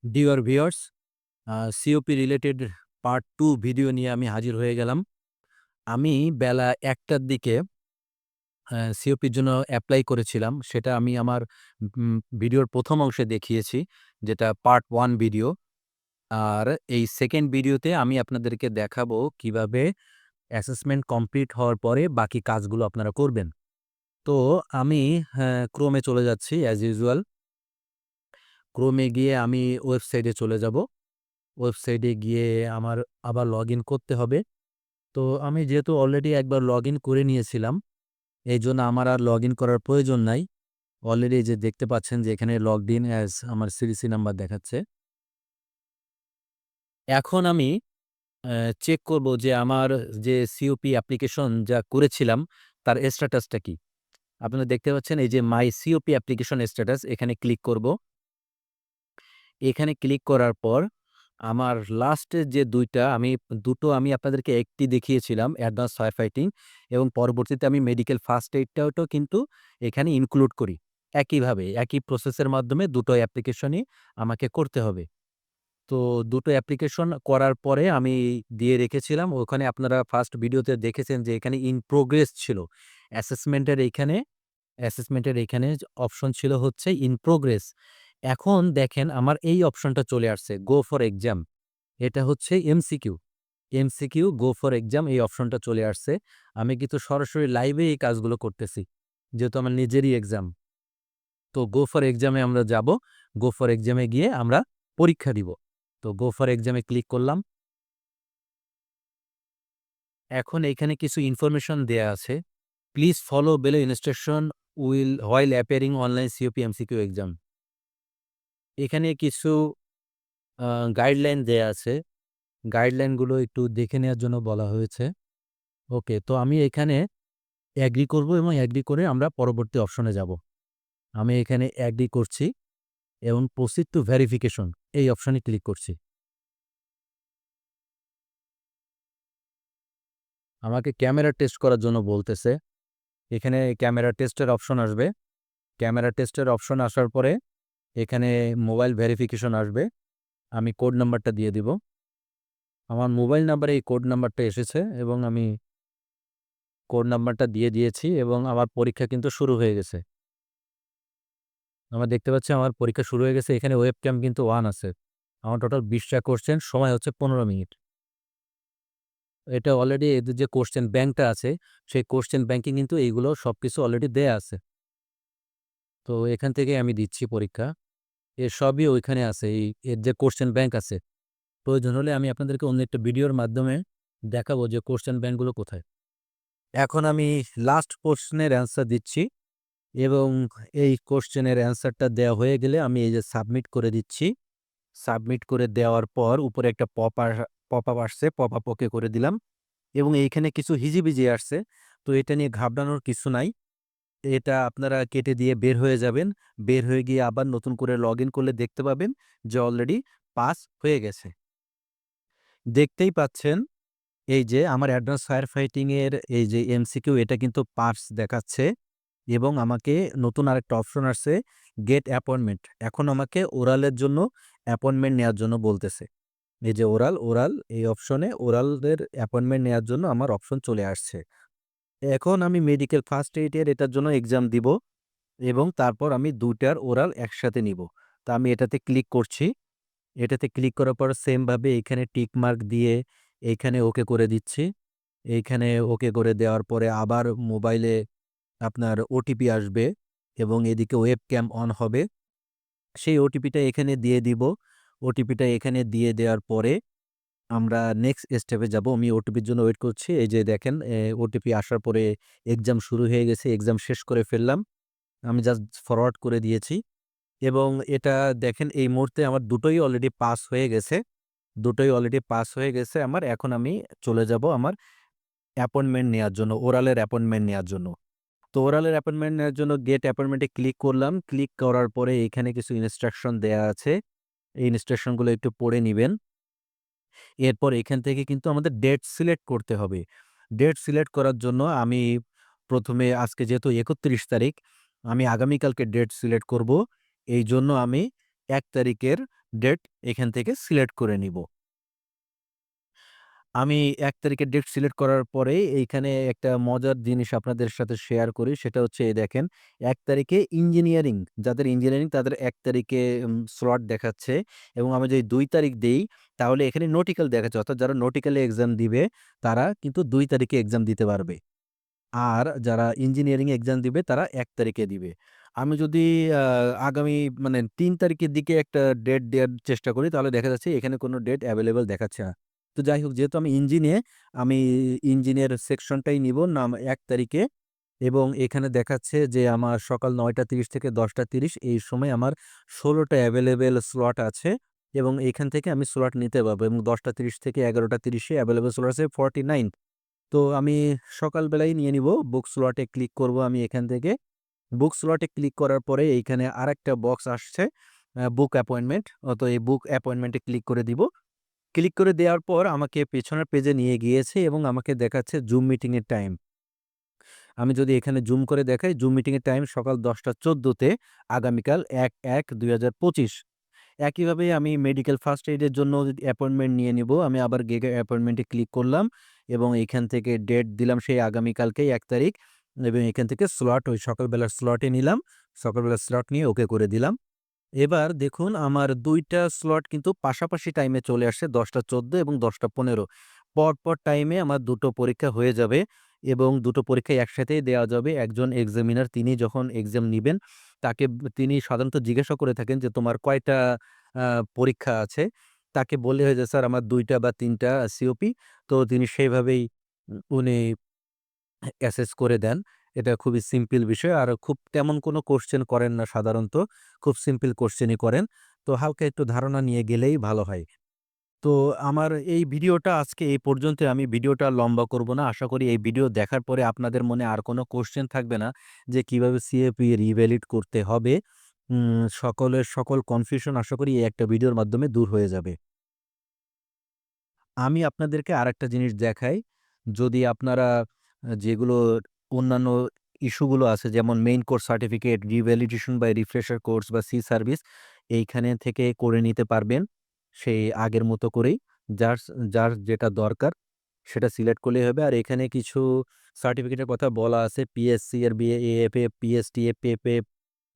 Dear viewers, COP related part 2 video নিয়ে আমি হাজির হয়ে গেলাম। আমি বেলা ১টার দিকে সিওপির জন্য এপ্লাই করেছিলাম। সেটা আমি আমার ভিডিওর ১ম অংশে দেখিয়েছি, যেটা পার্ট 1 ভিডিও। আর এই 2nd ভিডিওতে আমি আপনাদেরকে দেখাবো কিভাবে অ্যাসেসমেন্ট কমপ্লিট হওয়ার পরে বাকি কাজগুলো আপনারা করবেন। তো আমি ক্রোমে চলে যাচ্ছি অ্যাজ ইউজুয়াল। ক্রোমে গিয়ে আমি ওয়েবসাইটে চলে যাব। ওয়েবসাইটে গিয়ে আমার আবার লগইন করতে হবে। তো আমি যেহেতু অলরেডি একবার লগইন করে নিয়েছিলাম, এইজন্য আমার আর লগইন করার প্রয়োজন নাই। অলরেডি এই যে দেখতে পাচ্ছেন যে এখানে লগড ইন অ্যাজ আমার সিরিসি নাম্বার দেখাচ্ছে। এখন আমি চেক করব যে আমার যে সিওপি অ্যাপ্লিকেশন যা করেছিলাম তার স্ট্যাটাসটা কি? আপনারা দেখতে পাচ্ছেন এই যে মাই সিওপি অ্যাপ্লিকেশন স্ট্যাটাস, এখানে ক্লিক করব। এখানে ক্লিক করার পর আমার লাস্টের যে ২টো আমি আপনাদেরকে একটি দেখিয়েছিলাম অ্যাডভান্স ফায়ার ফাইটিং, এবং পরবর্তীতে আমি মেডিকেল ফার্স্ট এইডটাও কিন্তু এখানে ইনক্লুড করি। একইভাবে একই প্রসেসের মাধ্যমে ২টো অ্যাপ্লিকেশনই আমাকে করতে হবে। তো ২টো অ্যাপ্লিকেশন করার পরে আমি দিয়ে রেখেছিলাম। ওখানে আপনারা ফার্স্ট ভিডিওতে দেখেছেন যে এখানে ইন প্রোগ্রেস ছিল। অ্যাসেসমেন্টের এইখানে অ্যাসেসমেন্টের এইখানে অপশন ছিল হচ্ছে ইন প্রোগ্রেস। এখন দেখেন আমার এই অপশনটা চলে আসছে, গো ফর এক্সাম। এটা হচ্ছে MCQ. MCQ go for exam এই অপশনটা চলে আসছে। আমি কিন্তু সরাসরি লাইভে এই কাজগুলো করতেছি, যেহেতু আমার নিজেরই এক্সাম। তো গো ফর এক্সামে আমরা যাব। গো ফর এক্সামে গিয়ে আমরা পরীক্ষা দিব। তো গো ফর এক্সামে ক্লিক করলাম। এখন এইখানে কিছু ইনফরমেশন দেয়া আছে। Please follow below instruction while appearing online COP MCQ exam. এখানে কিছু আ গাইডলাইন দেয়া আছে। গাইডলাইনগুলো একটু দেখে নেয়ার জন্য বলা হয়েছে। ওকে, তো আমি এখানে এগ্রি করব এবং এগ্রি করে আমরা পরবর্তী অপশনে যাব। আমি এখানে এগ্রি করছি এবং প্রসিড টু ভেরিফিকেশন এই অপশনে ক্লিক করছি। আমাকে ক্যামেরা টেস্ট করার জন্য বলতেছে। এখানে ক্যামেরা টেস্টের অপশন আসবে। ক্যামেরা টেস্টের অপশন আসার পরে এখানে মোবাইল ভেরিফিকেশন আসবে। আমি কোড নাম্বারটা দিয়ে দিব। আমার মোবাইল নাম্বারে এই কোড নাম্বারটা এসেছে এবং আমি কোড নাম্বারটা দিয়ে দিয়েছি এবং আমার পরীক্ষা কিন্তু শুরু হয়ে গেছে। আমরা দেখতে পাচ্ছি আমার পরীক্ষা শুরু হয়ে গেছে। এখানে ওয়েবক্যাম কিন্তু অন আছে। আমার টোটাল ২০ টা কোয়েশ্চেন, সময় হচ্ছে ১৫ মিনিট। এটা অলরেডি এদের যে কোয়েশ্চেন ব্যাংকটা আছে, সেই কোয়েশ্চেন ব্যাংকে কিন্তু এইগুলো সবকিছু অলরেডি দেয়া আছে। তো এখান থেকে আমি দিচ্ছি পরীক্ষা। এর সবই ওইখানে আছে। এর যে কোয়েশ্চেন ব্যাংক আছে। প্রয়োজন হলে আমি আপনাদেরকে অন্য একটা ভিডিওর মাধ্যমে দেখাবো যে কোয়েশ্চেন ব্যাংকগুলো কোথায়। এখন আমি লাস্ট প্রশ্নের অ্যান্সার দিচ্ছি এবং এই কোয়েশ্চেনের অ্যান্সারটা দেওয়া হয়ে গেলে আমি এই যে সাবমিট করে দিচ্ছি। সাবমিট করে দেওয়ার পর উপরে একটা পপ আপ আসছে, পপ-আপ ওকে করে দিলাম এবং এইখানে কিছু হিজিবিজি আসছে। তো এটা নিয়ে ঘাবড়ানোর কিছু নাই। এটা আপনারা কেটে দিয়ে বের হয়ে যাবেন। বের হয়ে গিয়ে আবার নতুন করে লগইন করলে দেখতে পাবেন যে অলরেডি পাস হয়ে গেছে। দেখতেই পাচ্ছেন এই যে আমার অ্যাডভান্স ফায়ার ফাইটিং এর এই যে এমসিকিউ, এটা কিন্তু পাস দেখাচ্ছে এবং আমাকে নতুন আরেকটা অপশন আসছে, গেট অ্যাপয়েন্টমেন্ট। এখন আমাকে ওরালের জন্য অ্যাপয়েন্টমেন্ট নেয়ার জন্য বলতেছে। এই যে ওরাল এই অপশনে ওরালের অ্যাপয়েন্টমেন্ট নেয়ার জন্য আমার অপশন চলে আসছে। এখন আমি মেডিকেল ফার্স্ট এইড এর এটার জন্য এক্সাম দিব এবং তারপর আমি ২ টার ওরাল একসাথে নিব। তো আমি এটাতে ক্লিক করছি। এটাতে ক্লিক করার পর সেম ভাবে এখানে টিক মার্ক দিয়ে এইখানে ওকে করে দিচ্ছি। এইখানে ওকে করে দেওয়ার পরে আবার মোবাইলে আপনার ওটিপি আসবে এবং এদিকে ওয়েবক্যাম অন হবে। সেই ওটিপিটা এখানে দিয়ে দিব। ওটিপিটা এখানে দিয়ে দেওয়ার পরে আমরা নেক্সট স্টেপে যাব। আমি ওটিপির জন্য ওয়েট করছি। এই যে দেখেন ওটিপি আসার পরে এক্সাম শুরু হয়ে গেছে। এক্সাম শেষ করে ফেললাম। আমি জাস্ট ফরওয়ার্ড করে দিয়েছি এবং এটা দেখেন এই মুহূর্তে আমার দুটোই অলরেডি পাস হয়ে গেছে। দুটোই অলরেডি পাস হয়ে গেছে আমার। এখন আমি চলে যাব আমার অ্যাপয়েন্টমেন্ট নেয়ার জন্য, ওরালের অ্যাপয়েন্টমেন্ট নেয়ার জন্য। তো ওরালের অ্যাপয়েন্টমেন্ট নেওয়ার জন্য গেট অ্যাপয়েন্টমেন্টে ক্লিক করলাম। ক্লিক করার পরে এখানে কিছু ইনস্ট্রাকশন দেয়া আছে। এই ইনস্ট্রাকশনগুলো একটু পড়ে নিবেন। এরপর এখান থেকে কিন্তু আমাদের ডেট সিলেক্ট করতে হবে। ডেট সিলেক্ট করার জন্য আমি ১ম এ আজকে যেহেতু ৩১ তারিখ, আমি আগামীকালকে ডেট সিলেক্ট করব। এইজন্য আমি ১ তারিখের ডেট এখান থেকে সিলেক্ট করে নিব। আমি ১ তারিখের ডেট সিলেক্ট করার পরে এইখানে একটা মজার জিনিস আপনাদের সাথে শেয়ার করি। সেটা হচ্ছে এই দেখেন ১ তারিখে ইঞ্জিনিয়ারিং, যাদের ইঞ্জিনিয়ারিং তাদের ১ তারিখে স্লট দেখাচ্ছে এবং আমি যদি ২ তারিখ দেই তাহলে এখানে নটিক্যাল দেখাচ্ছে। অর্থাৎ যারা নটিক্যালে এক্সাম দিবে তারা কিন্তু ২ তারিখে এক্সাম দিতে পারবে। আর যারা ইঞ্জিনিয়ারিং এক্সাম দিবে তারা ১ তারিখে দিবে। আমি যদি আ আগামী মানে ৩ তারিখের দিকে একটা ডেট দেয়ার চেষ্টা করি তাহলে দেখা যাচ্ছে এখানে কোনো ডেট এভেইলেবল দেখাচ্ছে না। তো যাই হোক যেহেতু আমি ইঞ্জিনের সেকশনটাই নিব নাম ১ তারিখে এবং এখানে দেখাচ্ছে যে আমার সকাল ৯:৩০ থেকে ১০:৩০ এই সময় আমার ১৬ টা এভেইলেবল স্লট আছে এবং এখান থেকে আমি স্লট নিতে পারবো এবং ১০:৩০ থেকে ১১:৩০ এ এভেইলেবল স্লট আছে 49। তো আমি সকালবেলাই নিয়ে নিব। বুক স্লটে ক্লিক করব আমি এখান থেকে। বুক স্লটে ক্লিক করার পরে এইখানে আরেকটা বক্স আসছে বুক অ্যাপয়েন্টমেন্ট। তো এই বুক অ্যাপয়েন্টমেন্টে ক্লিক করে দিব। ক্লিক করে দেওয়ার পর আমাকে পেছনের পেজে নিয়ে গিয়েছে এবং আমাকে দেখাচ্ছে জুম মিটিং এর টাইম। আমি যদি এখানে জুম করে দেখাই, জুম মিটিং এর টাইম সকাল ১০:১৪ তে আগামীকাল ১/১/২০২৫। একইভাবে আমি মেডিকেল ফার্স্ট এইড এর জন্য অ্যাপয়েন্টমেন্ট নিয়ে নিব। আমি আবার গেটে অ্যাপয়েন্টমেন্টে ক্লিক করলাম এবং এখান থেকে ডেট দিলাম সেই আগামীকালকেই ১ তারিখ এবং এখান থেকে স্লট ওই সকালবেলার স্লটে নিলাম। সকালবেলার স্লট নিয়ে ওকে করে দিলাম। এবার দেখুন আমার ২ টা স্লট কিন্তু পাশাপাশি টাইমে চলে আসছে ১০:১৪ এবং ১০:১৫। পরপর টাইমে আমার ২ টো পরীক্ষা হয়ে যাবে এবং ২ টো পরীক্ষাই একসাথেই দেওয়া যাবে। একজন এক্সামিনার তিনি যখন এক্সাম নিবেন তাকে তিনি সাধারণত জিজ্ঞাসা করে থাকেন যে, "তোমার কয়টা আ পরীক্ষা আছে?" তাকে বললে হয় যে, "স্যার আমার ২ টা বা ৩ টা সিওপি।" তো তিনি সেইভাবেই উনি অ্যাসেস করে দেন। এটা খুবই সিম্পল বিষয়। আর খুব তেমন কোনো কোয়েশ্চেন করেন না সাধারণত। খুব সিম্পল কোয়েশ্চেনই করেন। তো হালকা একটু ধারণা নিয়ে গেলেই ভালো হয়। তো আমার এই ভিডিওটা আজকে এই পর্যন্তই। আমি ভিডিওটা লম্বা করব না। আশা করি এই ভিডিও দেখার পরে আপনাদের মনে আর কোনো কোয়েশ্চেন থাকবে না যে কিভাবে সিএপি রিভ্যালিড করতে হবে। সকলের সকল কনফিউশন আশা করি এই একটা ভিডিওর মাধ্যমে দূর হয়ে যাবে। আমি আপনাদেরকে আরেকটা জিনিস দেখাই। যদি আপনারা যেগুলো অন্যান্য ইস্যুগুলো আছে যেমন মেইন কোর্স সার্টিফিকেট, রিভ্যালিডেশন বা রিফ্রেশার কোর্স বা সি সার্ভিস এইখানে থেকে করে নিতে পারবেন। সেই আগের মতো করেই। যার যার যেটা দরকার সেটা সিলেক্ট করলেই হবে। আর এখানে কিছু সার্টিফিকেটের কথা বলা আছে। পিএসসি এর এএফএ, পিএসটিএ, পেপে,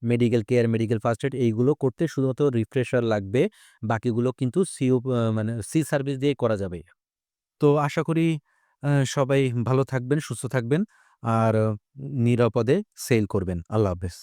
medical care, medical first aid এইগুলো করতে শুধুমাত্র রিফ্রেশার লাগবে। বাকিগুলো কিন্তু মানে সি সার্ভিস দিয়েই করা যাবে। তো আশা করি সবাই ভালো থাকবেন, সুস্থ থাকবেন আর নিরাপদে সেল করবেন। আল্লাহ হাফেজ।